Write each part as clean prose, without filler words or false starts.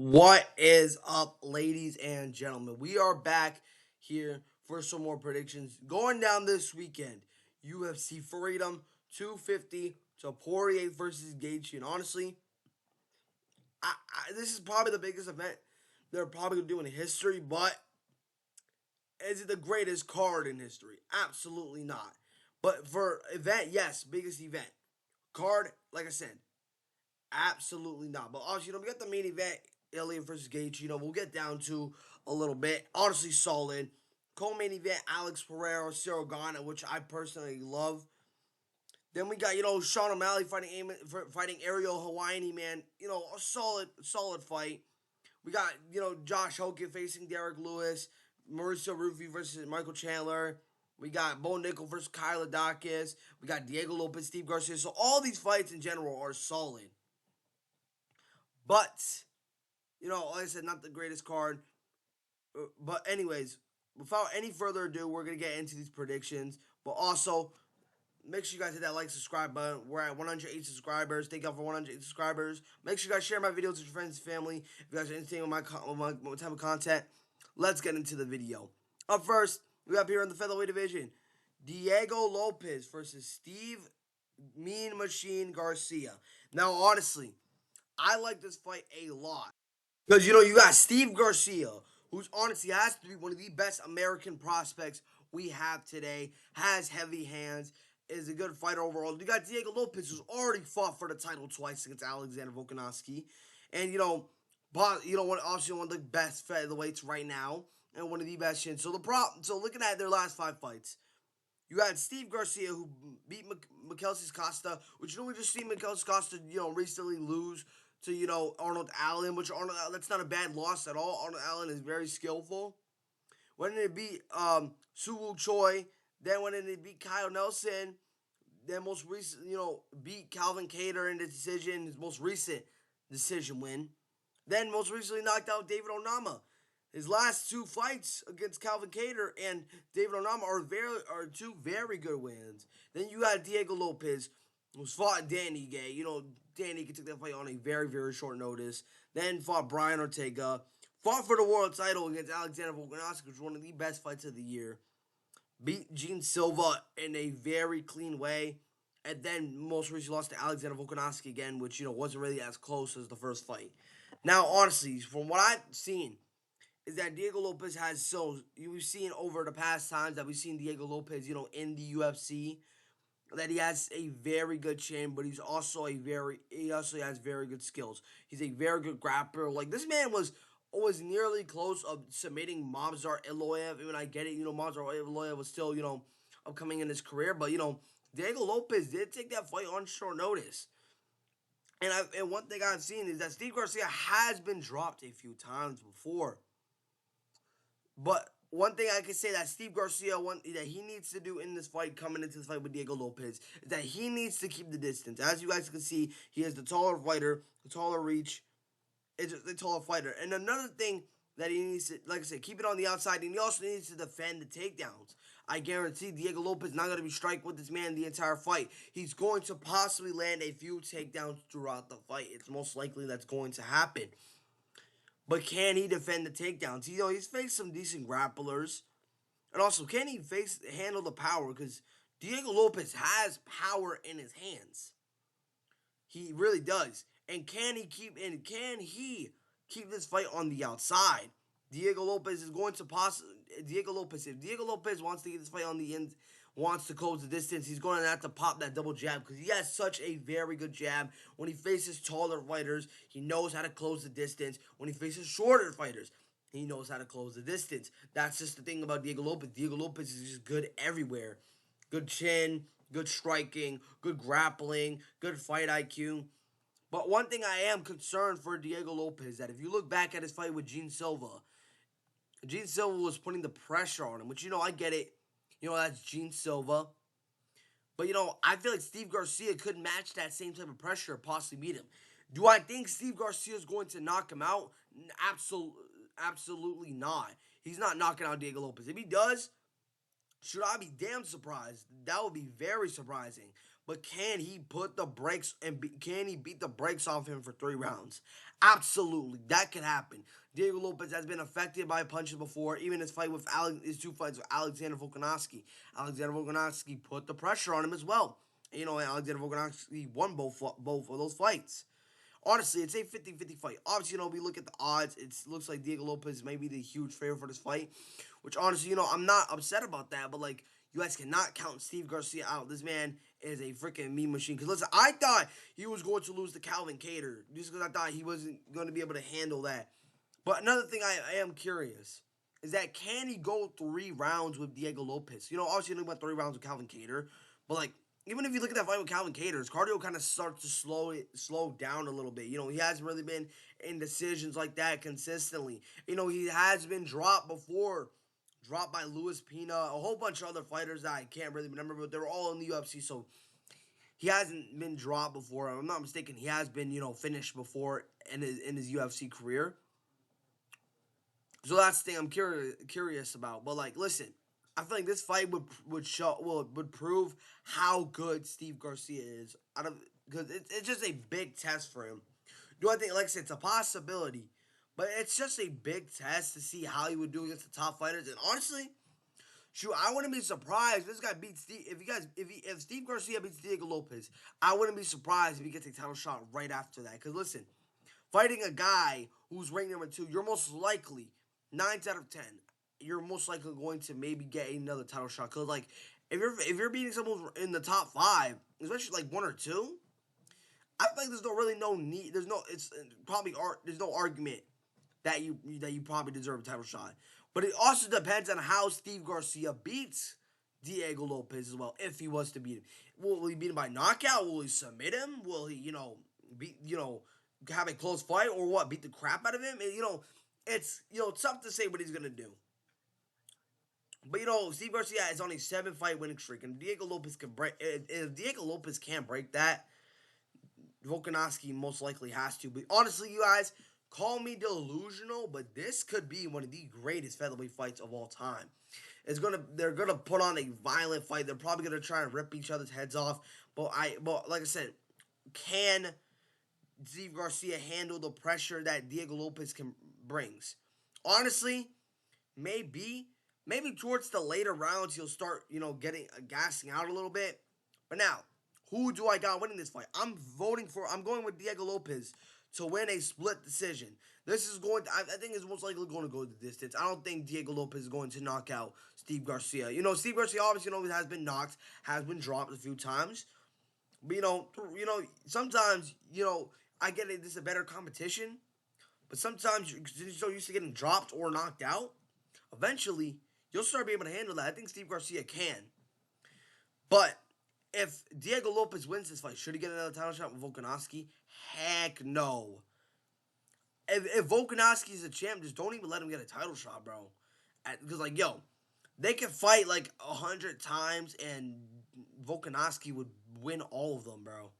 What is up, ladies and gentlemen? We are back here for some more predictions. Going down this weekend, UFC Freedom 250 Topuria versus Gaethje. And honestly, this is probably the biggest event they're probably doing in history, but is it the greatest card in history? Absolutely not. But for event, yes, biggest event. Card, like I said, absolutely not. But obviously, we got the main event, Ilia versus Gaethje. We'll get down to a little bit. Honestly, solid. Co-main event, Alex Pereira, Ciryl Gane, which I personally love. Then we got, Sean O'Malley fighting Ariel Hawaiian, man. A solid fight. We got, Josh Hokit facing Derrick Lewis. Mauricio Ruffy versus Michael Chandler. We got Bo Nickal versus Ilia Daukaus. We got Diego Lopes, Steve Garcia. So all these fights in general are solid. But, like I said, not the greatest card. But anyways, without any further ado, we're going to get into these predictions. But also, make sure you guys hit that like, subscribe button. We're at 108 subscribers. Thank y'all for 108 subscribers. Make sure you guys share my videos with your friends and family. If you guys are interested in my type of content, let's get into the video. Up first, we have here in the featherweight division, Diego Lopes versus Steve Mean Machine Garcia. Now, honestly, I like this fight a lot. Because, you got Steve Garcia, who's honestly has to be one of the best American prospects we have today, has heavy hands, is a good fighter overall. You got Diego Lopes, who's already fought for the title twice against Alexander Volkanovski. And, obviously one of the best featherweights right now, and one of the best shins. So looking at their last 5 fights, you got Steve Garcia, who beat Mikelsis Costa, which we just seen Mikelsis Costa, recently lose to, Arnold Allen, which that's not a bad loss at all. Arnold Allen is very skillful. When did it beat Suwoo Choi, then when did it beat Kyle Nelson, then most recent, beat Calvin Kattar in the decision, his most recent decision win. Then most recently knocked out David Onama. His last 2 fights against Calvin Kattar and David Onama are 2 very good wins. Then you got Diego Lopes, who's fought Danny Gay. Danny could take that fight on a very, very short notice. Then fought Brian Ortega. Fought for the world title against Alexander Volkanovski, which was one of the best fights of the year. Beat Gene Silva in a very clean way. And then most recently lost to Alexander Volkanovski again, which, wasn't really as close as the first fight. Now, honestly, from what I've seen, is that Diego Lopes we've seen over the past times that we've seen Diego Lopes, in the UFC, that he has a very good chin, but he also has very good skills. He's a very good grappler. Like, this man was nearly close of submitting Movsar Evloev. Even I get it, Movsar Evloev was still, upcoming in his career, but Diego Lopes did take that fight on short notice. And one thing I've seen is that Steve Garcia has been dropped a few times before. But one thing I can say that Steve Garcia, that he needs to do in this fight, coming into this fight with Diego Lopes, is that he needs to keep the distance. As you guys can see, he is the taller fighter, the taller reach, is the taller fighter. And another thing that he needs to, like I said, keep it on the outside, and he also needs to defend the takedowns. I guarantee Diego Lopes is not going to be striking with this man the entire fight. He's going to possibly land a few takedowns throughout the fight. It's most likely that's going to happen. But can he defend the takedowns? He's faced some decent grapplers. And also, can he handle the power? Because Diego Lopes has power in his hands. He really does. And can he keep this fight on the outside? Diego Lopes is going to if Diego Lopes wants to get this fight on the end, wants to close the distance, he's going to have to pop that double jab because he has such a very good jab. When he faces taller fighters, he knows how to close the distance. When he faces shorter fighters, he knows how to close the distance. That's just the thing about Diego Lopes. Diego Lopes is just good everywhere. Good chin, good striking, good grappling, good fight IQ. But one thing I am concerned for Diego Lopes, that if you look back at his fight with Gene Silva was putting the pressure on him, which, I get it. That's Gene Silva. But, I feel like Steve Garcia could match that same type of pressure or possibly beat him. Do I think Steve Garcia is going to knock him out? Absolutely not. He's not knocking out Diego Lopes. If he does, should I be damn surprised? That would be very surprising. but can he put the brakes and can he beat the brakes off him for 3 rounds? Absolutely, that can happen. Diego Lopes has been affected by punches before, even his 2 fights with Alexander Volkanovski. Alexander Volkanovski put the pressure on him as well. Alexander Volkanovski won both of those fights. Honestly, it's a 50-50 fight. Obviously, we look at the odds. It looks like Diego Lopes may be the huge favorite for this fight, which honestly, I'm not upset about that. But like, you guys cannot count Steve Garcia out. This man is a freaking meme machine. Because listen, I thought he was going to lose to Calvin Kattar just because I thought he wasn't going to be able to handle that. But another thing I am curious is that can he go 3 rounds with Diego Lopes? Obviously, he went 3 rounds with Calvin Kattar, but like, even if you look at that fight with Calvin Kattar, his cardio kind of starts to slow down a little bit. He hasn't really been in decisions like that consistently. He has been dropped before, dropped by Luis Pina, a whole bunch of other fighters that I can't really remember, but they were all in the UFC, so he hasn't been dropped before. If I'm not mistaken, he has been, finished before in his UFC career. So that's the thing I'm curious about. But like, listen, I feel like this fight would prove how good Steve Garcia is. Because it's just a big test for him. Do I think, like I said, it's a possibility, but it's just a big test to see how he would do against the top fighters. And honestly, shoot, I wouldn't be surprised if this guy beats Steve. If Steve Garcia beats Diego Lopes, I wouldn't be surprised if he gets a title shot right after that. Because listen, fighting a guy who's ranked number 2, you're most likely 9 out of 10. You're most likely going to maybe get another title shot. Cause like if you're beating someone in the top 5, especially like 1 or 2, I feel like there's no need. There's no argument that you probably deserve a title shot. But it also depends on how Steve Garcia beats Diego Lopes as well. If he was to beat him, will he beat him by knockout? Will he submit him? Will he beat have a close fight or what? Beat the crap out of him? And, it's tough to say what he's gonna do. But Steve Garcia is on a 7-fight winning streak, and Diego Lopes can break. If Diego Lopes can't break that, Volkanovski most likely has to. But honestly, you guys, call me delusional, but this could be one of the greatest featherweight fights of all time. They're gonna put on a violent fight. They're probably gonna try and rip each other's heads off. But like I said, can Steve Garcia handle the pressure that Diego Lopes brings? Honestly, maybe towards the later rounds he'll start getting gassing out a little bit. But now, who do I got winning this fight? I'm going with Diego Lopes to win a split decision. I think it's most likely going to go the distance. I don't think Diego Lopes is going to knock out Steve Garcia. Steve Garcia obviously has been knocked, has been dropped a few times. But sometimes I get it. This is a better competition, but sometimes you're so used to getting dropped or knocked out. Eventually, you'll start being able to handle that. I think Steve Garcia can. But if Diego Lopes wins this fight, should he get another title shot with Volkanovski? Heck no. If Volkanovski is a champ, just don't even let him get a title shot, bro. Because they can fight like 100 times, and Volkanovski would win all of them, bro.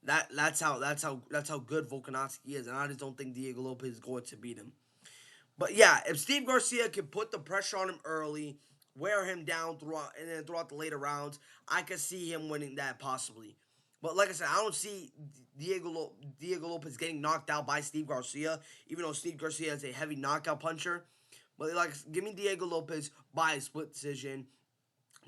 That's how good Volkanovski is, and I just don't think Diego Lopes is going to beat him. But yeah, if Steve Garcia can put the pressure on him early, wear him down throughout the later rounds, I could see him winning that possibly. But like I said, I don't see Diego Lopes getting knocked out by Steve Garcia, even though Steve Garcia is a heavy knockout puncher. But give me Diego Lopes by a split decision.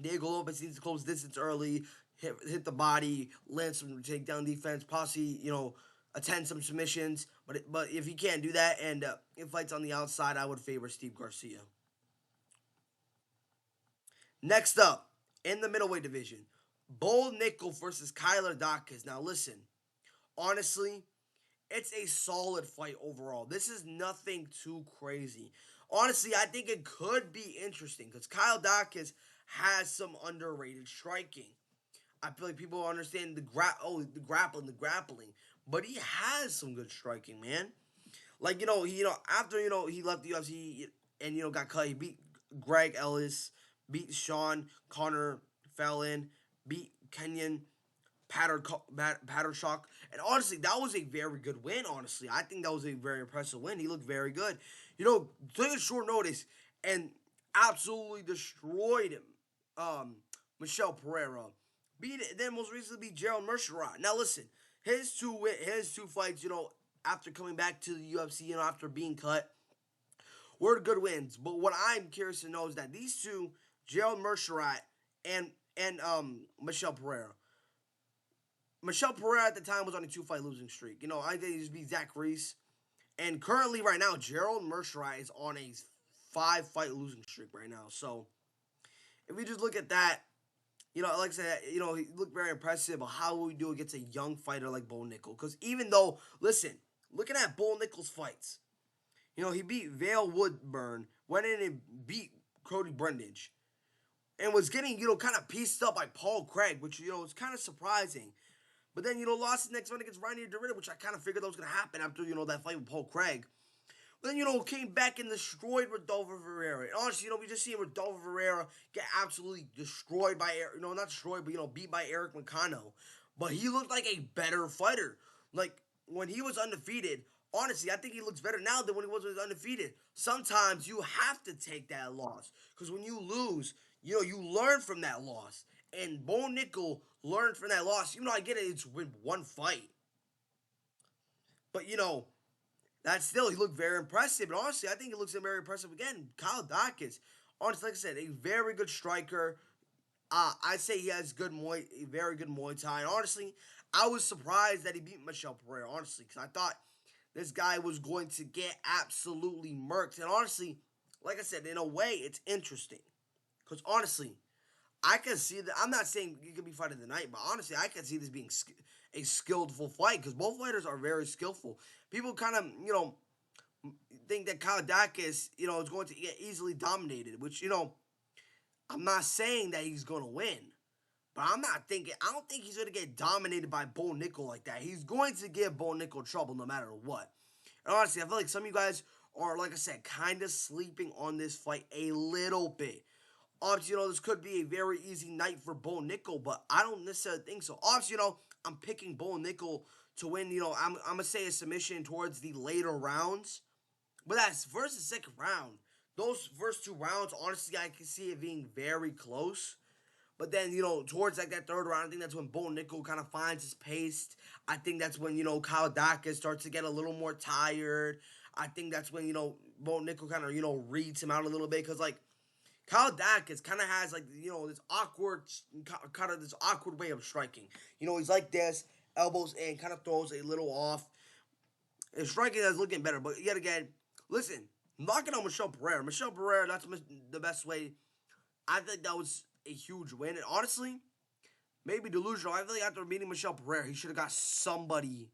Diego Lopes needs to close distance early, hit the body, land some takedown defense, possibly attend some submissions. But if he can't do that and if fights on the outside, I would favor Steve Garcia. Next up, in the middleweight division, Bo Nickal versus Kyler Daukaus. Now listen, honestly, it's a solid fight overall. This is nothing too crazy. Honestly, I think it could be interesting because Kyle Daukaus has some underrated striking. I feel like people understand the grappling, but he has some good striking, man. Like after he left the UFC and got cut, he beat Greg Ellis, beat Sean Connor, Fallon, beat Kenyon Pattershock, and honestly, that was a very good win. Honestly, I think that was a very impressive win. He looked very good. Took a short notice and absolutely destroyed him. Michelle Pereira. Then most recently beat Gerald Mercerat. Now listen, his two fights, after coming back to the UFC, after being cut, were good wins. But what I'm curious to know is that these two, Gerald Mercerat and Michel Pereira. Michel Pereira at the time was on a 2 fight losing streak. I think he just beat Zach Reese. And currently, right now, Gerald Mercerat is on a 5 fight losing streak right now. So if we just look at that, like I said, he looked very impressive. But how will we do against a young fighter like Bo Nickal? Because even though, listen, looking at Bo Nickal's fights, he beat Vale Woodburn, went in and beat Cody Brundage, and was getting, kind of pieced up by Paul Craig, which, is kind of surprising. But then, lost his next fight against Reinier Derrida, which I kind of figured that was going to happen after, that fight with Paul Craig. But then, came back and destroyed Rodolfo Ferreira. And honestly, we just seen Rodolfo Ferreira get absolutely destroyed by, not destroyed, but, beat by Eric Moicano. But he looked like a better fighter. Like, when he was undefeated, honestly, I think he looks better now than when he was undefeated. Sometimes you have to take that loss. Because when you lose, you learn from that loss. And Bo Nickal learned from that loss. I get it, it's with 1 fight. But, that still, he looked very impressive. And honestly, I think he looks very impressive again. Kyle Daukaus, honestly, like I said, a very good striker. I say he has a very good Muay Thai. And honestly, I was surprised that he beat Michel Pereira, honestly, because I thought this guy was going to get absolutely murked. And honestly, like I said, in a way, it's interesting. Because honestly, I can see that. I'm not saying it could be fight of the night, but honestly, I can see this being a skillful fight because both fighters are very skillful. People kind of, think that Kyle Daukaus, is going to get easily dominated, which, I'm not saying that he's going to win. But I don't think he's going to get dominated by Bo Nickal like that. He's going to give Bo Nickal trouble no matter what. And honestly, I feel like some of you guys are, like I said, kind of sleeping on this fight a little bit. Obviously, this could be a very easy night for Bo Nickal, but I don't necessarily think so. Obviously, I'm picking Bo Nickal to win. I'm going to say a submission towards the later rounds. But that's first and second round. Those first 2 rounds, honestly, I can see it being very close. But then, towards like that third round, I think that's when Bo Nickal kind of finds his pace. I think that's when, Kyle Daukaus starts to get a little more tired. I think that's when, Bo Nickal kind of, reads him out a little bit. Because, like, Kyle Daukaus kind of has, like, this awkward way of striking. He's like this, elbows in, kind of throws a little off. His striking is looking better. But yet again, listen, knocking out Michel Pereira. Michel Pereira, that's the best way. I think that was a huge win. And honestly, maybe delusional. I feel like after beating Michel Pereira, he should have got somebody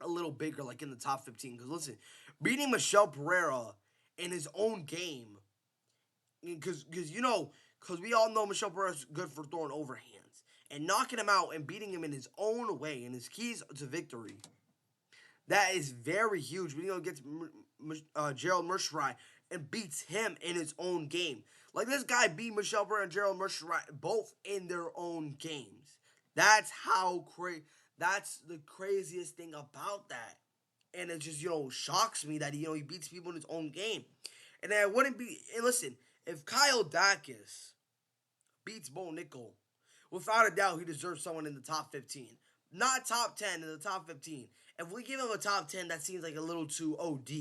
a little bigger, like in the top 15. Because listen, beating Michel Pereira in his own game, because we all know Michel Pereira's good for throwing overhands, and knocking him out and beating him in his own way, and his keys to victory, that is very huge. When gets Gerald Mercerat and beats him in his own game. Like, this guy beat Michel Pereira and Gerald Mercerat both in their own games. That's how that's the craziest thing about that. And it just, shocks me that, he beats people in his own game. And then it wouldn't be, and listen, if Kyle Daukaus beats Bo Nickal, without a doubt, he deserves someone in the top 15. Not top 10, in the top 15. If we give him a top 10, that seems like a little too OD.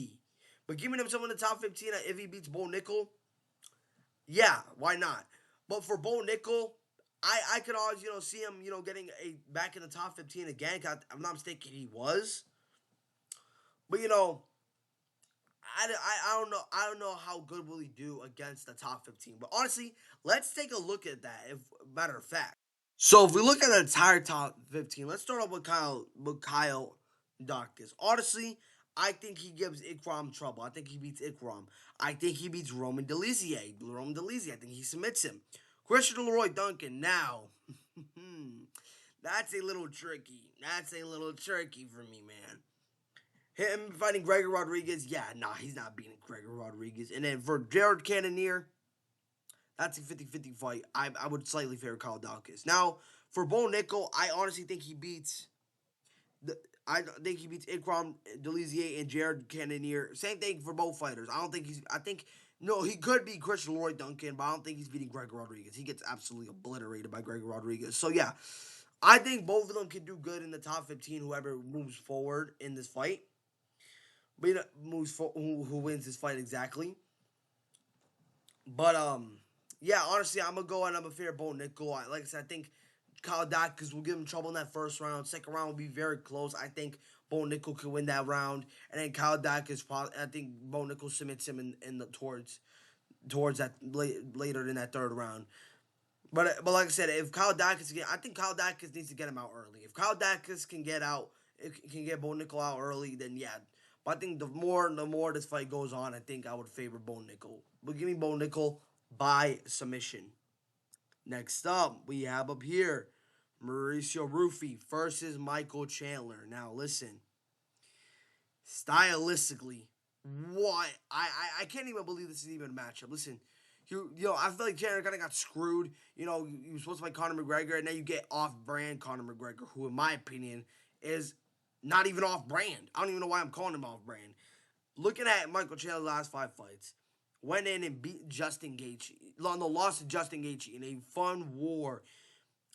But giving him someone in the top 15, if he beats Bo Nickal, yeah, why not? But for Bo Nickal, I could always, see him, getting back in the top 15 again. I'm not mistaken, he was. But, I don't know how good will he do against the top 15. But honestly, let's take a look at that, if matter of fact. So if we look at the entire top 15, let's start off with Kyle Daukaus. Honestly, I think he gives Ikram trouble. I think he beats Ikram. I think he beats Roman Dolidze. I think he submits him. Christian Leroy Duncan, now, that's a little tricky. That's a little tricky for me, man. Him fighting Gregor Rodriguez, he's not beating Gregor Rodriguez. And then for Jared Cannonier, that's a 50-50 fight. I would slightly favor Kyle Daukaus. Now, for Bo Nickal, I honestly think he beats Ikram Dolidze and Jared Cannonier. Same thing for both fighters. I think No, he could be Christian Lloyd Duncan, but I don't think he's beating Greg Rodriguez. He gets absolutely obliterated by Greg Rodriguez. So yeah, I think both of them can do good in the top 15. Whoever moves forward in this fight, but who wins this fight exactly. But yeah, honestly, I'm gonna go and I'm a fair Bo Nickal. Like I said, I think Kyle Dacus will give him trouble in that first round. Second round will be very close. I think Bo Nickal can win that round, and then Kyle Dacus, I think Bo Nickal submits him in the towards that later in that third round. But like I said, if Kyle Dacus I think Kyle Dacus needs to get him out early. If Kyle Dacus can get Bo Nickal out early, then yeah. But I think the more this fight goes on, I think I would favor Bo Nickal. But give me Bo Nickal by submission. Next up, we have up here Mauricio Ruffy versus Michael Chandler. Now listen, stylistically, what I can't even believe this is even a matchup. Listen, I feel like Chandler kind of got screwed. You were supposed to fight Conor McGregor, and now you get off-brand Conor McGregor, who, in my opinion, is not even off-brand. I don't even know why I'm calling him off-brand. Looking at Michael Chandler's last 5 fights, went in and beat Justin Gaethje. No, lost to Justin Gaethje in a fun war.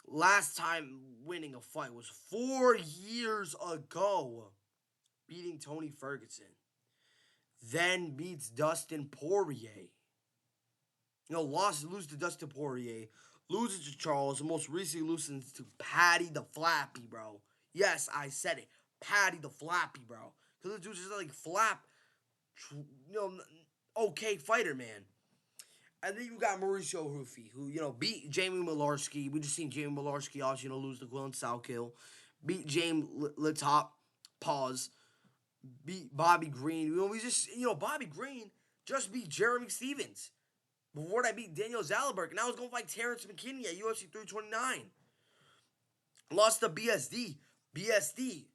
Last time winning a fight was 4 years ago, beating Tony Ferguson. Then beats Dustin Poirier. Loses to Dustin Poirier, loses to Charles, and most recently loses to Paddy the Flappy, bro. Yes, I said it. Paddy the Flappy, bro. Because this dude's just like flap, you know, okay fighter, man. And then you got Mauricio Ruffy, who, beat Jamie Malarkey. We just seen Jamie Malarkey also, lose to Quillen Salkill. Beat James Litop, pause. Beat Bobby Green. We just, Bobby Green just beat Jeremy Stevens. Before that, beat Daniel Zalberg. And I was going to fight Terrence McKinney at UFC 329. Lost to BSD. BSD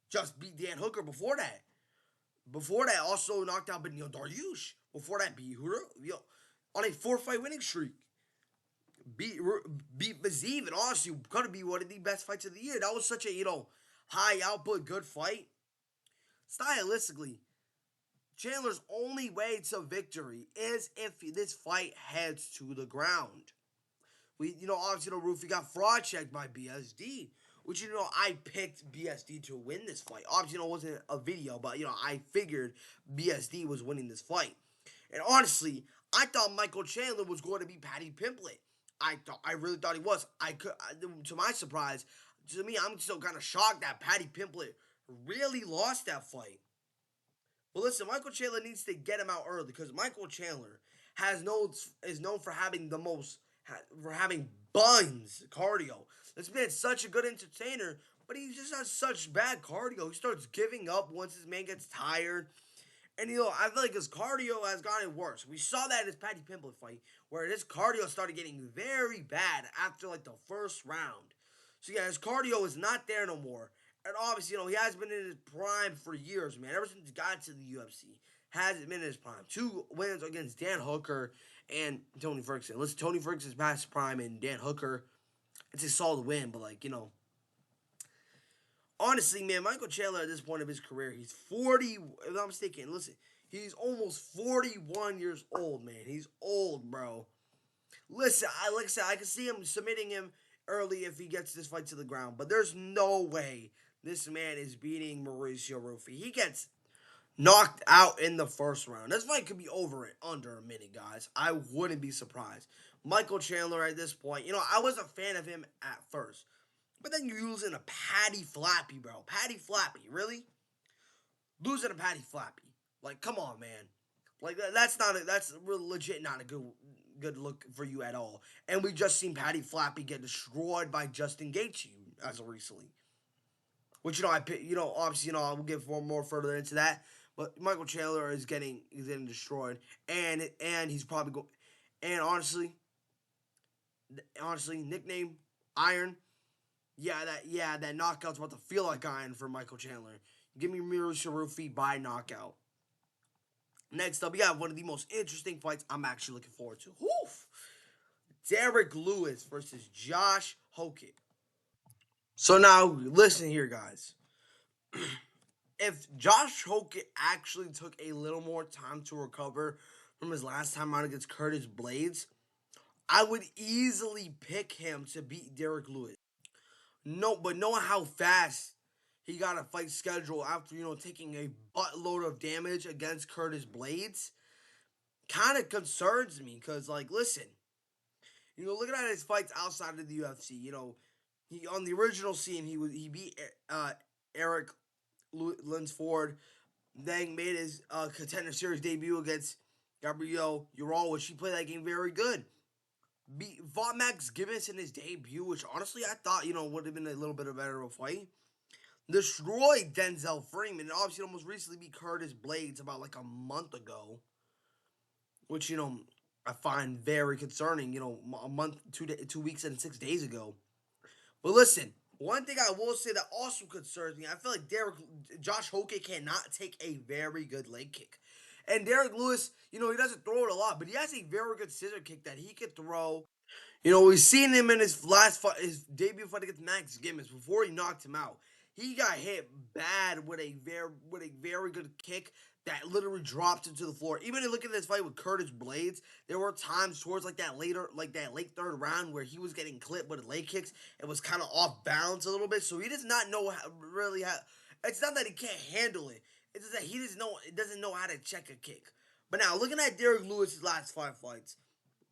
just beat Dan Hooker before that. Before that, also knocked out Benil Dariush. Before that, beat Hooker on a 4-fight winning streak. Beat Vazeev, and honestly, going to be one of the best fights of the year. That was such a, high output, good fight. Stylistically, Chandler's only way to victory is if this fight heads to the ground. Obviously, Ruffy got fraud checked by BSD, which, I picked BSD to win this fight. Obviously, it wasn't a video, but, I figured BSD was winning this fight. And honestly, I thought Michael Chandler was going to be Paddy Pimblett. I really thought he was. To my surprise, to me, I'm still kind of shocked that Paddy Pimblett really lost that fight. But listen, Michael Chandler needs to get him out early because Michael Chandler is known for having buns cardio. This man's such a good entertainer, but he just has such bad cardio. He starts giving up once his man gets tired. And I feel like his cardio has gotten worse. We saw that in his Paddy Pimblett fight, where his cardio started getting very bad after like the first round. So yeah, his cardio is not there no more. And obviously, he has been in his prime for years, man. Ever since he got to the UFC, hasn't been in his prime. 2 wins against Dan Hooker and Tony Ferguson. Listen, Tony Ferguson's past prime, and Dan Hooker, it's a solid win, but honestly, man, Michael Chandler at this point of his career, he's 40. If I'm not mistaken, listen, he's almost 41 years old, man. He's old, bro. Listen, like I said, I can see him submitting him early if he gets this fight to the ground, but there's no way this man is beating Mauricio Ruffy. He gets knocked out in the first round. This fight could be over in under a minute, guys. I wouldn't be surprised. Michael Chandler at this point, I was a fan of him at first. But then you're losing a Paddy Flappy, bro. Paddy Flappy, really? Losing a Paddy Flappy. Like, come on, man. Like, that's legit not a good look for you at all. And we just seen Paddy Flappy get destroyed by Justin Gaethje as of recently. Which, obviously, I will get more further into that. But Michael Chandler is getting destroyed. And he's probably going. And honestly, nickname Iron. That knockout's about to feel like iron for Michael Chandler. Give me Mauricio Ruffy by knockout. Next up, we got one of the most interesting fights I'm actually looking forward to. Woof! Derrick Lewis versus Josh Hokit. So now, listen here, guys. If Josh Hokit actually took a little more time to recover from his last time out against Curtis Blades, I would easily pick him to beat Derrick Lewis. No, but knowing how fast he got a fight schedule after taking a buttload of damage against Curtis Blades, kind of concerns me. Cause like, listen, looking at his fights outside of the UFC, he on the original scene he beat Eric Linsford, then made his contender series debut against Gabriel Ural, which he played that game very good. Fought Max Gibbons in his debut, which honestly I thought would have been a little bit of a better of a fight. Destroyed Denzel Freeman, and obviously almost recently beat Curtis Blades about like a month ago, which I find very concerning. A month, 2 weeks, and 6 days ago. But listen, one thing I will say that also concerns me, I feel like Josh Hokit cannot take a very good leg kick. And Derrick Lewis, he doesn't throw it a lot, but he has a very good scissor kick that he could throw. We've seen him in his last fight, his debut fight against Max Gibbons, before he knocked him out. He got hit bad with a very good kick that literally dropped him to the floor. Even looking at this fight with Curtis Blades, there were times towards that late third round where he was getting clipped with leg kicks. It was kind of off balance a little bit, so he does not know how. It's not that he can't handle it. It's just that he doesn't know how to check a kick. But now looking at Derrick Lewis's last 5 fights,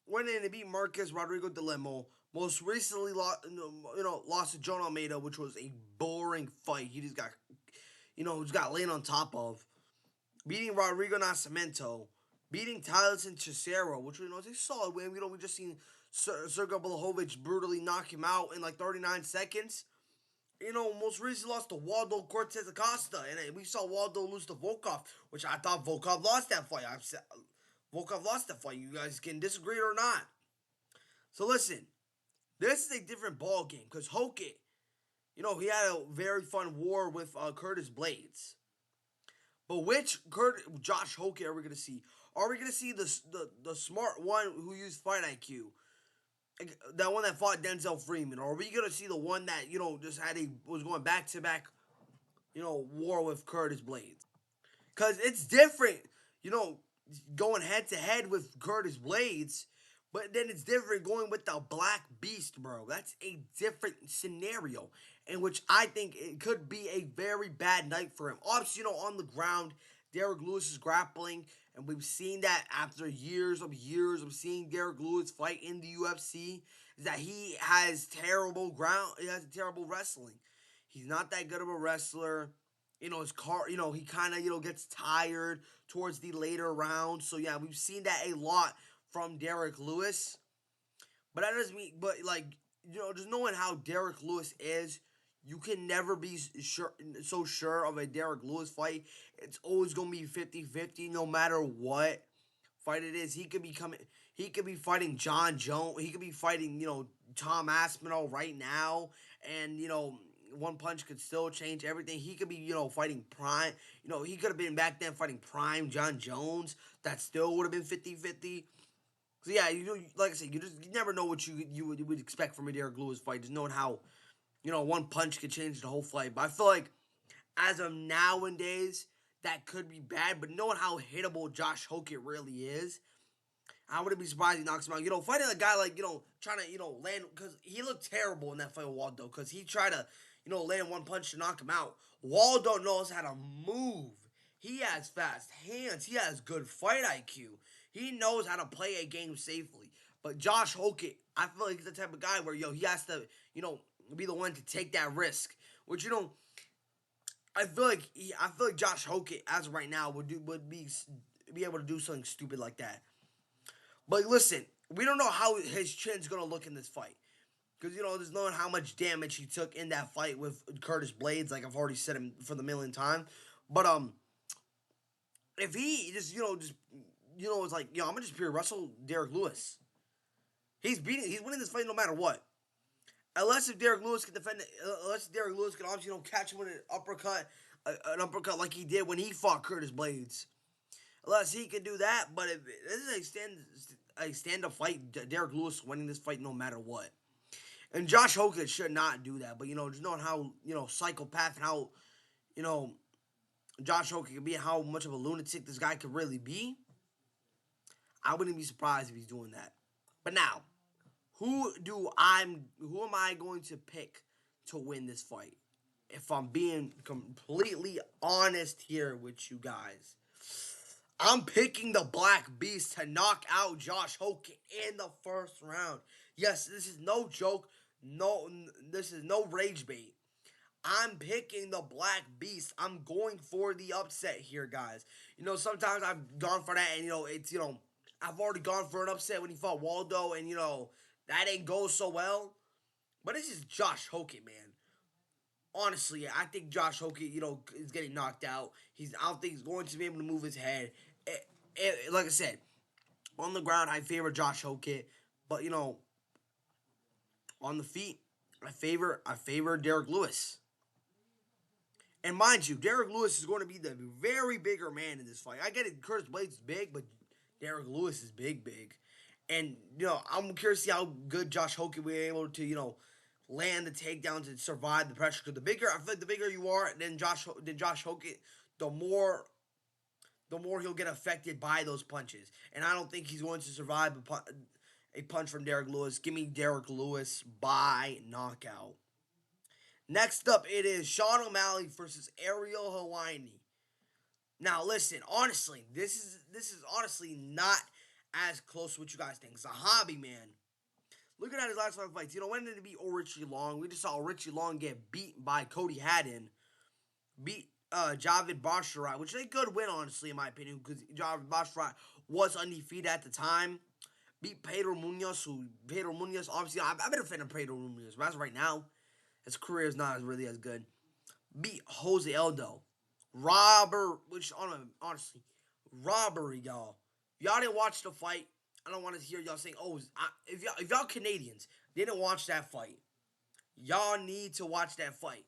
went in to beat Marcus Rodrigo de Lemo. Most recently, lost to John Almeida, which was a boring fight. Just got laid on top of. Beating Rodrigo Nascimento, beating Tyson Chisero, which is a solid win. We just seen Sergey Blachowicz brutally knock him out in like 39 seconds. Most recently lost to Waldo Cortez Acosta, and we saw Waldo lose to Volkov, which I thought Volkov lost that fight. Volkov lost that fight. You guys can disagree or not. So listen, this is a different ball game because Hokit, he had a very fun war with Curtis Blades. But which Josh Hokit are we gonna see? Are we gonna see the smart one who used fight IQ, that one that fought Denzel Freeman, or are we gonna see the one that just was going back to back, war with Curtis Blades? Because it's different, you know, going head to head with Curtis Blades, but then it's different going with the Black Beast, bro. That's a different scenario in which I think it could be a very bad night for him. Obviously, on the ground, Derrick Lewis is grappling, and we've seen that after years of seeing Derrick Lewis fight in the UFC, is that he has terrible ground, he has terrible wrestling. He's not that good of a wrestler. His car, he kind of, gets tired towards the later rounds. So, yeah, we've seen that a lot from Derrick Lewis. But that doesn't mean, but like, just knowing how Derrick Lewis is, you can never be so sure of a Derrick Lewis fight. It's always going to be 50-50 no matter what fight it is. He could be fighting John Jones. He could be fighting, Tom Aspinall right now. And, one punch could still change everything. He could be, fighting prime. He could have been back then fighting prime John Jones. That still would have been 50-50. So yeah, like I said, you never know what you would expect from a Derrick Lewis fight. Just knowing how, one punch could change the whole fight. But I feel like as of nowadays, that could be bad. But knowing how hittable Josh Hokit really is, I wouldn't be surprised he knocks him out. Fighting a guy like, trying to, land, because he looked terrible in that fight with Waldo, because he tried to, land one punch to knock him out. Waldo knows how to move. He has fast hands. He has good fight IQ. He knows how to play a game safely. But Josh Hokit, I feel like he's the type of guy where, he has to, be the one to take that risk. Which, I feel like Josh Hokit, as of right now, would be able to do something stupid like that. But listen, we don't know how his chin's gonna look in this fight. Because, there's knowing how much damage he took in that fight with Curtis Blades, like I've already said him for the millionth time. But, if he it's like, I'm gonna just pure wrestle Derrick Lewis. He's winning this fight no matter what. Unless Derrick Lewis can obviously, catch him with an uppercut like he did when he fought Curtis Blades. Unless he can do that, but if this is a stand-up fight, Derrick Lewis winning this fight no matter what. And Josh Hokit should not do that. But, just knowing how, psychopath and how, Josh Hokit can be and how much of a lunatic this guy could really be, I wouldn't be surprised if he's doing that. But now, who am I going to pick to win this fight? If I'm being completely honest here with you guys, I'm picking the Black Beast to knock out Josh Hokit in the first round. Yes, this is no joke. No, this is no rage bait. I'm picking the Black Beast. I'm going for the upset here, guys. Sometimes I've gone for that, and I've already gone for an upset when he fought Waldo, and that ain't go so well. But this is Josh Hokit, man. Honestly, I think Josh Hokit, is getting knocked out. I don't think he's going to be able to move his head. Like I said, on the ground, I favor Josh Hokit, but on the feet, I favor Derrick Lewis. And mind you, Derrick Lewis is going to be the very bigger man in this fight. I get it, Curtis Blades is big, but Derrick Lewis is big. And, I'm curious to see how good Josh Hokit will be able to, land the takedowns and survive the pressure. Because I feel like the bigger you are than Josh Hokit, the more he'll get affected by those punches. And I don't think he's going to survive a punch from Derrick Lewis. Give me Derrick Lewis by knockout. Next up, it is Sean O'Malley versus Ariel Helwani. Now, listen, honestly, this is honestly not as close to what you guys think. Zahabi, man, looking at his last 5 fights, when did it beat Richie Long? We just saw Richie Long get beat by Cody Haddon, beat Javid Basharat, which they could win, honestly, in my opinion, because Javid Basharat was undefeated at the time. Beat Pedro Munoz, obviously, I've been a fan of Pedro Munoz, but as of right now, his career is not really as good. Beat Jose Aldo. Honestly, robbery, y'all. Y'all didn't watch the fight. I don't want to hear y'all saying, if y'all Canadians didn't watch that fight, y'all need to watch that fight.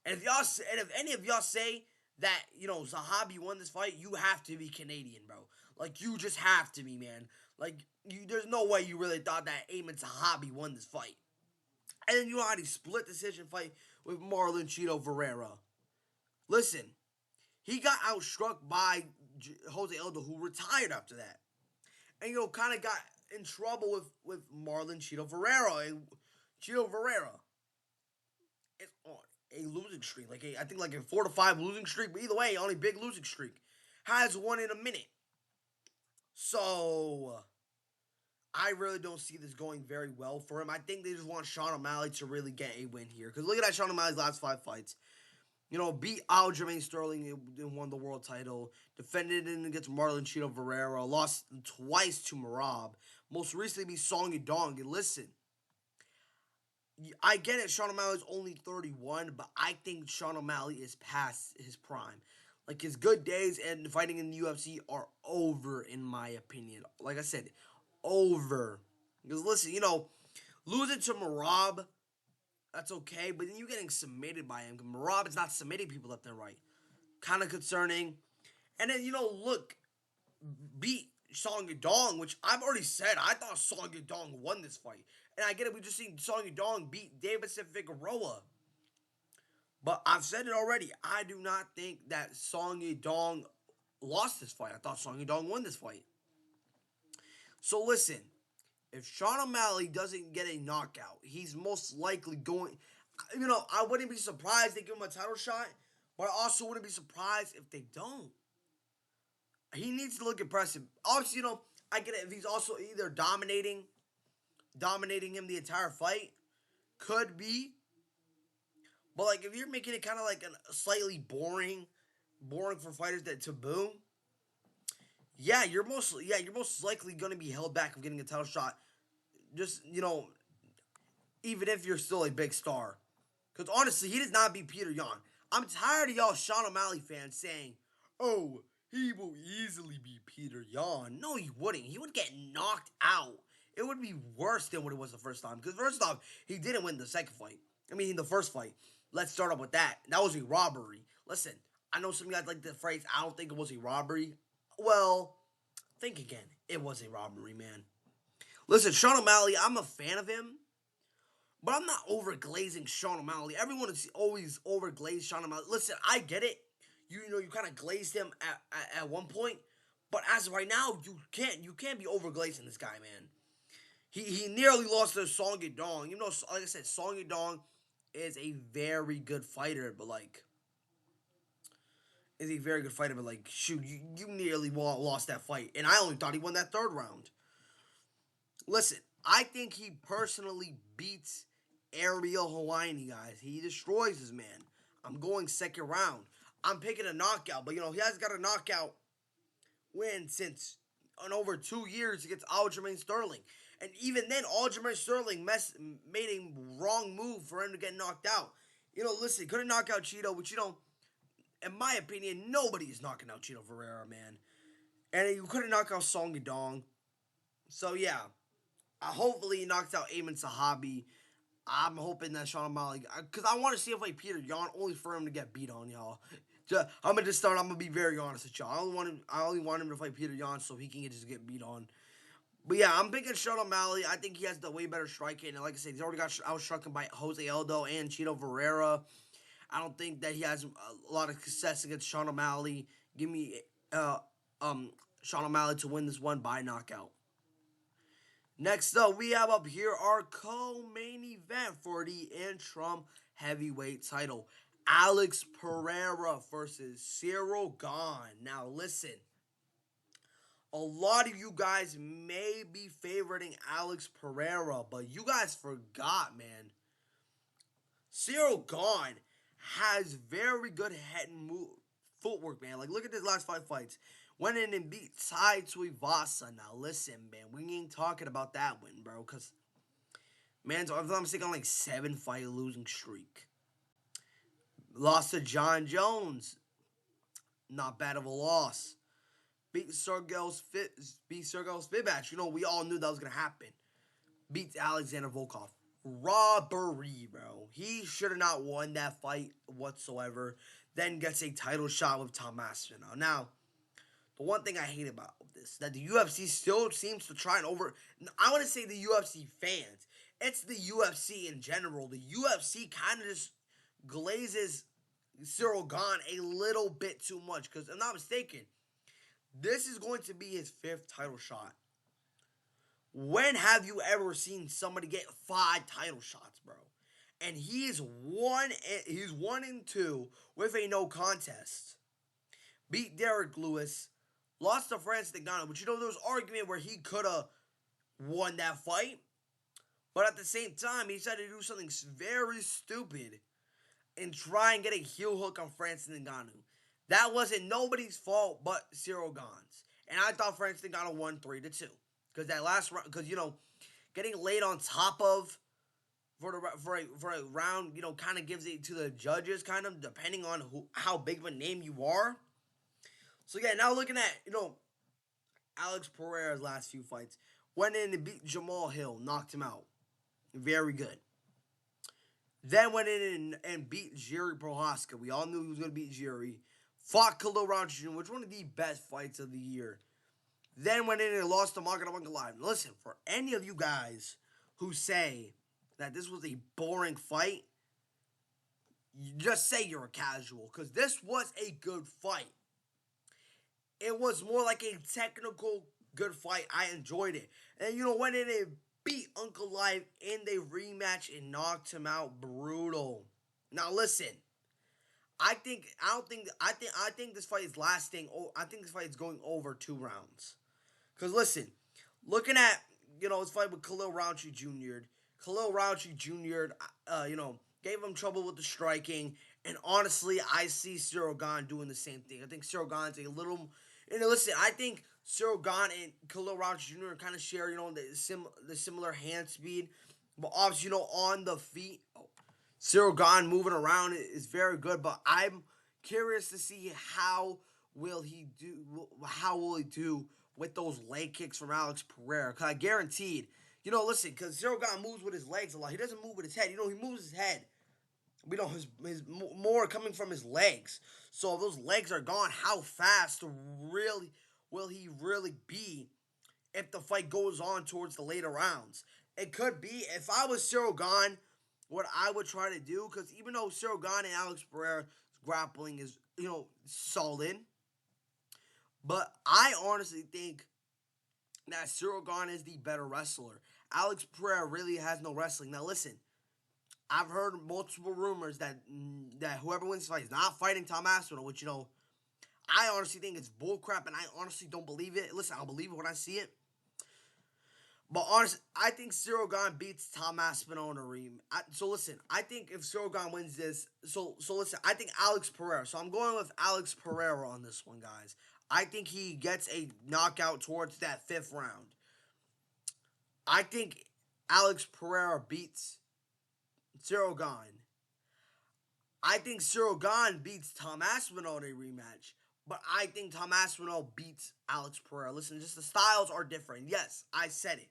And if any of y'all say that, Zahabi won this fight, you have to be Canadian, bro. Like, you just have to be, man. Like, there's no way you really thought that Aiemann Zahabi won this fight. And then you had a split decision fight with Marlon Chito Ferreira. Listen, he got outstruck by Jose Aldo, who retired after that. And, kind of got in trouble with Marlon Chito Ferreira. And Chito Ferreira is on a losing streak. I think a 4 to 5 losing streak. But either way, only big losing streak. Has won in a minute. So I really don't see this going very well for him. I think they just want Sean O'Malley to really get a win here. Because look at that Sean O'Malley's last 5 fights. Beat Aljamain Sterling and won the world title. Defended it against Marlon Chito Ferreira. Lost twice to Merab. Most recently beat Song Yadong. And listen, I get it, Sean O'Malley's only 31, but I think Sean O'Malley is past his prime. His good days and fighting in the UFC are over, in my opinion. Like I said, over. Because listen, losing to Merab, that's okay, but then you getting submitted by him. Merab is not submitting people left and right. Kind of concerning. And then, look, beat Song Yadong, which I've already said, I thought Song Yadong won this fight. And I get it, we just seen Song Yadong beat Davidson Figueroa. But I've said it already, I do not think that Song Yadong lost this fight. I thought Song Yadong won this fight. So listen, if Sean O'Malley doesn't get a knockout, he's most likely going... I wouldn't be surprised they give him a title shot, but I also wouldn't be surprised if they don't. He needs to look impressive. Obviously, I get it. If he's also either dominating him the entire fight, could be. But, if you're making it kind of a slightly boring for fighters to boo, you're most likely going to be held back from getting a title shot. Just, even if you're still a big star. Because, honestly, he does not beat Peter Yan. I'm tired of y'all Sean O'Malley fans saying, oh, he will easily beat Peter Yan. No, he wouldn't. He would get knocked out. It would be worse than what it was the first time. Because, first off, he didn't win the second fight. The first fight. Let's start off with that. That was a robbery. Listen, I know some of you guys like the phrase, I don't think it was a robbery. Well, think again. It was a robbery, man. Listen, Sean O'Malley, I'm a fan of him. But I'm not overglazing Sean O'Malley. Everyone is always overglazed Sean O'Malley. Listen, I get it. You kind of glazed him at one point. But as of right now, you can't be overglazing this guy, man. He nearly lost to Song Yadong. You know, like I said, Song Yadong is a very good fighter, but like is a very good fighter, but like shoot, you nearly lost that fight, and I only thought he won that third round. Listen, I think he personally beats Ariel Helwani, guys. He destroys his man. I'm going second round. I'm picking a knockout, but he hasn't got a knockout win since in over 2 years against Aljamain Sterling. And even then, Aljamain Sterling made a wrong move for him to get knocked out. Listen, couldn't knock out Cheeto, which, in my opinion, nobody is knocking out Cheeto Ferreira, man. And you couldn't knock out Song Yadong. So, yeah. Hopefully he knocks out Aiemann Zahabi. I'm hoping that Sean O'Malley, because I want to see him fight Peter Yan, only for him to get beat on, y'all. I'm gonna be very honest with y'all. I only want him to fight Peter Yan so he can just get beat on. But yeah, I'm picking Sean O'Malley. I think he has the way better striking, and like I said, he's already got outstruck by Jose Aldo and Cheeto Ferreira. I don't think that he has a lot of success against Sean O'Malley. Give me Sean O'Malley to win this one by knockout. Next up, we have up here our co-main event for the interim heavyweight title. Alex Pereira versus Ciryl Gane. Now listen, a lot of you guys may be favoriting Alex Pereira, but you guys forgot, man. Ciryl Gane has very good head and footwork, man. Like, look at his last 5 fights. Went in and beat Tai Tuivasa. Now, listen, man. We ain't talking about that win, bro. Because, man's, if I'm mistaken, on like 7-fight losing streak. Lost to John Jones. Not bad of a loss. Beat Sergey's Fibatch. We all knew that was going to happen. Beats Alexander Volkov. Robbery, bro. He should have not won that fight whatsoever. Then gets a title shot with Tom Aspinall. Now, the one thing I hate about this, that the UFC still seems to try and I want to say the UFC fans. It's the UFC in general. The UFC kind of just glazes Ciryl Gane a little bit too much. Because, if I'm not mistaken, this is going to be his 5th title shot. When have you ever seen somebody get 5 title shots, bro? And he's 1-2 with a no contest. Beat Derrick Lewis. Lost to Francis Ngannou. But there was argument where he could have won that fight. But at the same time, he decided to do something very stupid and try and get a heel hook on Francis Ngannou. That wasn't nobody's fault but Ciryl Gane's. And I thought Francis Ngannou won 3-2. Because that last round, getting laid on top of for a round, kind of gives it to the judges, kind of, depending on how big of a name you are. So, yeah, now looking at, Alex Pereira's last few fights. Went in and beat Jamal Hill, knocked him out. Very good. Then went in and beat Jiří Procházka. We all knew he was going to beat Jiří. Fought Khalil Rountree Jr., which was one of the best fights of the year. Then went in and lost to Magomedov Ankalaev. Listen, for any of you guys who say that this was a boring fight, you just say you're a casual. Because this was a good fight. It was more like a technical good fight. I enjoyed it. And, went in and beat Ankalaev in the rematch and knocked him out brutal. Now, listen. I think this fight is lasting. I think this fight is going over 2 rounds. Because, listen, looking at, his fight with Khalil Rountree Jr., gave him trouble with the striking. And honestly, I see Ciryl Gane doing the same thing. I think Ciryl Gane's a little... listen, I think Ciryl Gane and Khalil Rountree Jr. kind of share, the similar hand speed. But obviously, on the feet, Ciryl Gane moving around is very good. But I'm curious to see how will he do with those leg kicks from Alex Pereira. Because I guaranteed, listen, because Ciryl Gane moves with his legs a lot. He doesn't move with his head. He moves his head. His more coming from his legs. So if those legs are gone, how fast really will he really be if the fight goes on towards the later rounds? It could be, if I was Ciryl Gane, what I would try to do, because even though Ciryl Gane and Alex Pereira's grappling is, solid, But I honestly think that Ciryl Gane is the better wrestler. Alex Pereira really has no wrestling. Now listen, I've heard multiple rumors that whoever wins this fight is not fighting Tom Aspinall, which I honestly think it's bullcrap, and I honestly don't believe it. Listen, I'll believe it when I see it. But honestly, I think Ciryl Gane beats Tom Aspinall in a rematch. So listen, I think if Ciryl Gane wins this, so listen, I think Alex Pereira. So I'm going with Alex Pereira on this one, guys. I think he gets a knockout towards that fifth round. I think Alex Pereira beats Ciryl Gane. I think Ciryl Gane beats Tom Aspinall in a rematch. But I think Tom Aspinall beats Alex Pereira. Listen, just the styles are different. Yes, I said it.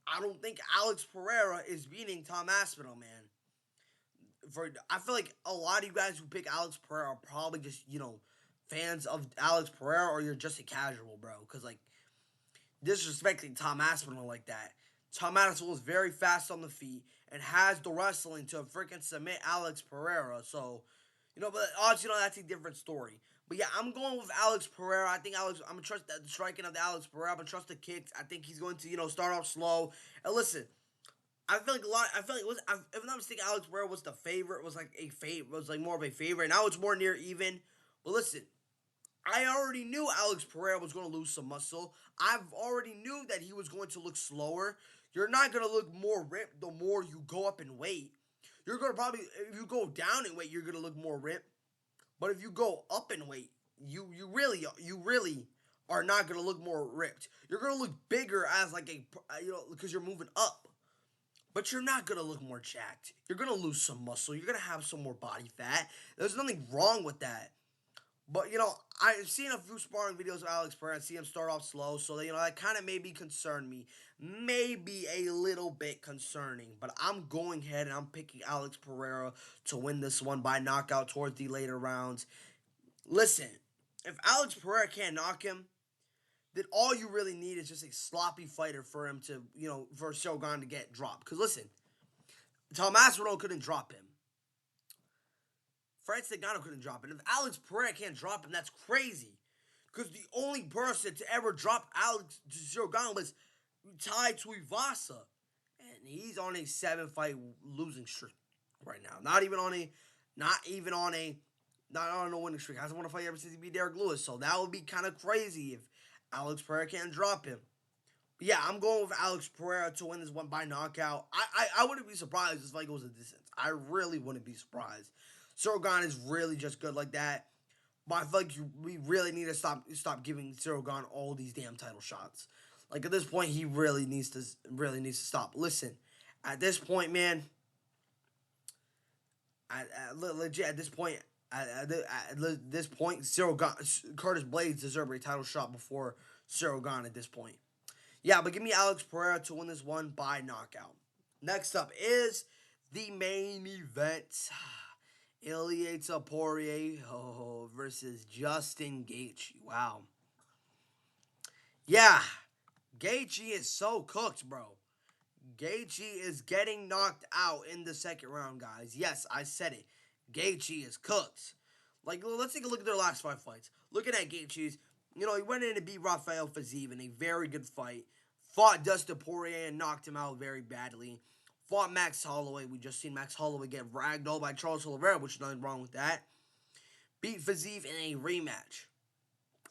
I don't think Alex Pereira is beating Tom Aspinall, man. I feel like a lot of you guys who pick Alex Pereira are probably just fans of Alex Pereira, or you're just a casual, bro. Because like disrespecting Tom Aspinall like that. Tom Aspinall is very fast on the feet and has the wrestling to freaking submit Alex Pereira. So, but obviously, that's a different story. But yeah, I'm going with Alex Pereira. I think I'm gonna trust the striking of the Alex Pereira. I'm gonna trust the kicks. I think he's going to, start off slow. And listen, I feel like if I'm not mistaken, Alex Pereira was the favorite. Was like more of a favorite. Now it's more near even. But listen, I already knew Alex Pereira was going to lose some muscle. I've already knew that he was going to look slower. You're not going to look more ripped the more you go up in weight. You're going to probably, if you go down in weight, you're going to look more ripped. But if you go up in weight, you really are not going to look more ripped. You're going to look bigger as like because you're moving up. But you're not going to look more jacked. You're going to lose some muscle. You're going to have some more body fat. There's nothing wrong with that. But, I've seen a few sparring videos of Alex Pereira and see him start off slow. So, that kind of maybe concerned me. Maybe a little bit concerning. But I'm going ahead and I'm picking Alex Pereira to win this one by knockout towards the later rounds. Listen, if Alex Pereira can't knock him, then all you really need is just a sloppy fighter for him to, for Shogun to get dropped. Because listen, Tom Aspinall couldn't drop him. Francis Ngannou couldn't drop him. If Alex Pereira can't drop him, that's crazy. Because the only person to ever drop Alex Shogun was Tai Tuivasa. And he's on a 7-fight losing streak right now. Not on a winning streak. Hasn't won a fight ever since he beat Derrick Lewis. So that would be kind of crazy if Alex Pereira can't drop him. But yeah, I'm going with Alex Pereira to win this one by knockout. I wouldn't be surprised if this fight goes a distance. I really wouldn't be surprised. Ciryl Gane is really just good like that. But I feel like we really need to stop giving Ciryl Gane all these damn title shots. Like at this point, he really needs to stop. Listen, at this point, man, legit at this point, at this point, Curtis Blades deserve a title shot before Ciryl Gane at this point. Yeah, but give me Alex Pereira to win this one by knockout. Next up is the main event. Ilia Topuria versus Justin Gaethje. Wow. Yeah, Gaethje is so cooked, bro. Gaethje is getting knocked out in the second round, guys. Yes, I said it. Gaethje is cooked. Like, let's take a look at their last 5 fights. Looking at Gaethje's, he went in to beat Rafael Fiziev in a very good fight. Fought Dustin Poirier and knocked him out very badly. Fought Max Holloway. We just seen Max Holloway get ragdolled by Charles Oliveira, which is nothing wrong with that. Beat Fiziev in a rematch.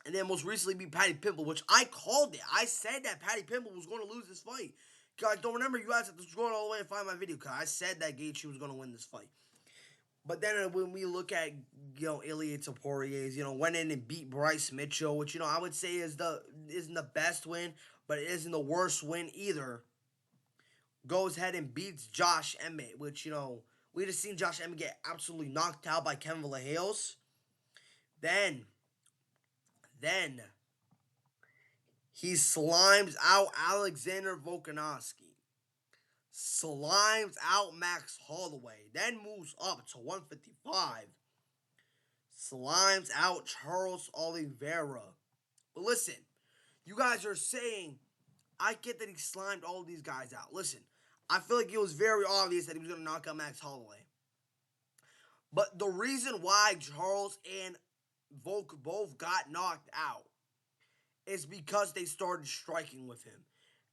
And then most recently beat Paddy Pimble, which I called it. I said that Paddy Pimble was going to lose this fight. Guys, don't remember, you guys have to scroll all the way and find my video, because I said that Gaethje was going to win this fight. But then when we look at, Ilia Topuria, went in and beat Bryce Mitchell, which, I would say isn't the best win, but it isn't the worst win either. Goes ahead and beats Josh Emmett, which, we just seen Josh Emmett get absolutely knocked out by Kevin Vallejos. Then he slimes out Alexander Volkanovski. Slimes out Max Holloway. Then moves up to 155. Slimes out Charles Oliveira. But listen, you guys are saying, I get that he slimed all these guys out. Listen, I feel like it was very obvious that he was going to knock out Max Holloway. But the reason why Charles and Volk both got knocked out is because they started striking with him.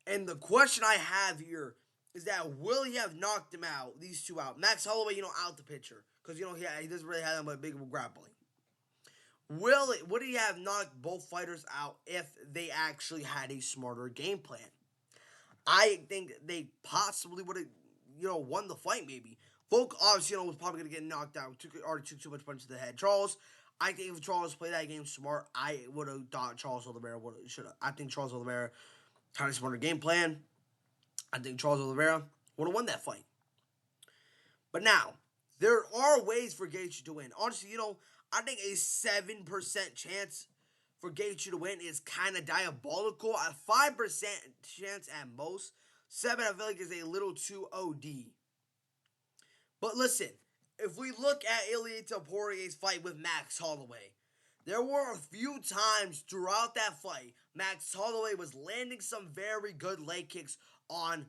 And the question I have here is that will he have knocked him out, these two out? Max Holloway, out the picture. Because, he doesn't really have that much big of grappling. Would he have knocked both fighters out if they actually had a smarter game plan? I think they possibly would have, won the fight maybe. Volk obviously, was probably going to get knocked out. Already took too much punch to the head. Charles, I think if Charles played that game smart, I would have thought Charles Oliveira should have. I think Charles Oliveira had a smarter game plan. I think Charles Oliveira would have won that fight. But now, there are ways for Gaethje to win. Honestly, I think a 7% chance for Gaethje to win is kind of diabolical. A 5% chance at most. 7, I feel like, is a little too OD. But listen, if we look at Ilia Topuria's fight with Max Holloway, there were a few times throughout that fight, Max Holloway was landing some very good leg kicks on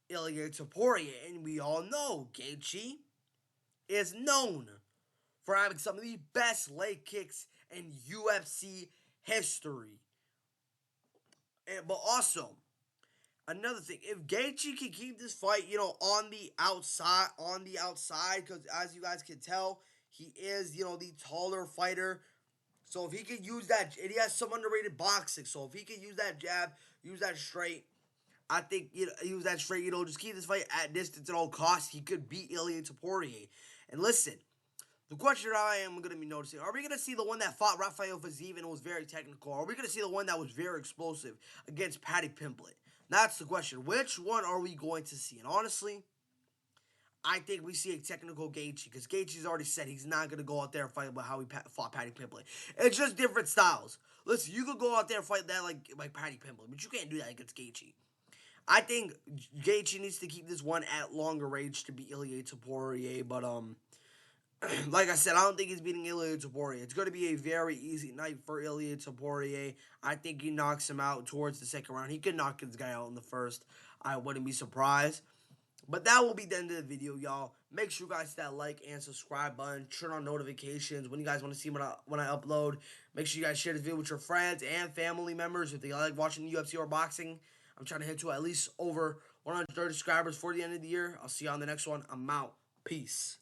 Ilia Topuria. And we all know Gaethje is known for having some of the best leg kicks in UFC history. But also, another thing, if Gaethje can keep this fight, on the outside, because as you guys can tell, he is, the taller fighter. So if he can use that, and he has some underrated boxing. So if he can use that jab, use that straight, I think, use that straight, just keep this fight at distance at all costs, he could beat Ilia Topuria. And listen, the question I am going to be noticing, are we going to see the one that fought Rafael Fiziev and was very technical? Or are we going to see the one that was very explosive against Paddy Pimblett? That's the question. Which one are we going to see? And honestly, I think we see a technical Gaethje, because Gaethje's already said he's not going to go out there and fight about how he fought Paddy Pimblett. It's just different styles. Listen, you could go out there and fight that like Paddy Pimblett, but you can't do that against Gaethje. I think Gaethje needs to keep this one at longer range to beat Ilia Topuria, but like I said, I don't think he's beating Ilia Topuria. It's going to be a very easy night for Ilia Topuria. I think he knocks him out towards the second round. He could knock this guy out in the first. I wouldn't be surprised. But that will be the end of the video, y'all. Make sure you guys hit that like and subscribe button. Turn on notifications when you guys want to see when I upload. Make sure you guys share this video with your friends and family members if they like watching UFC or boxing. I'm trying to hit to at least over 130 subscribers for the end of the year. I'll see you on the next one. I'm out. Peace.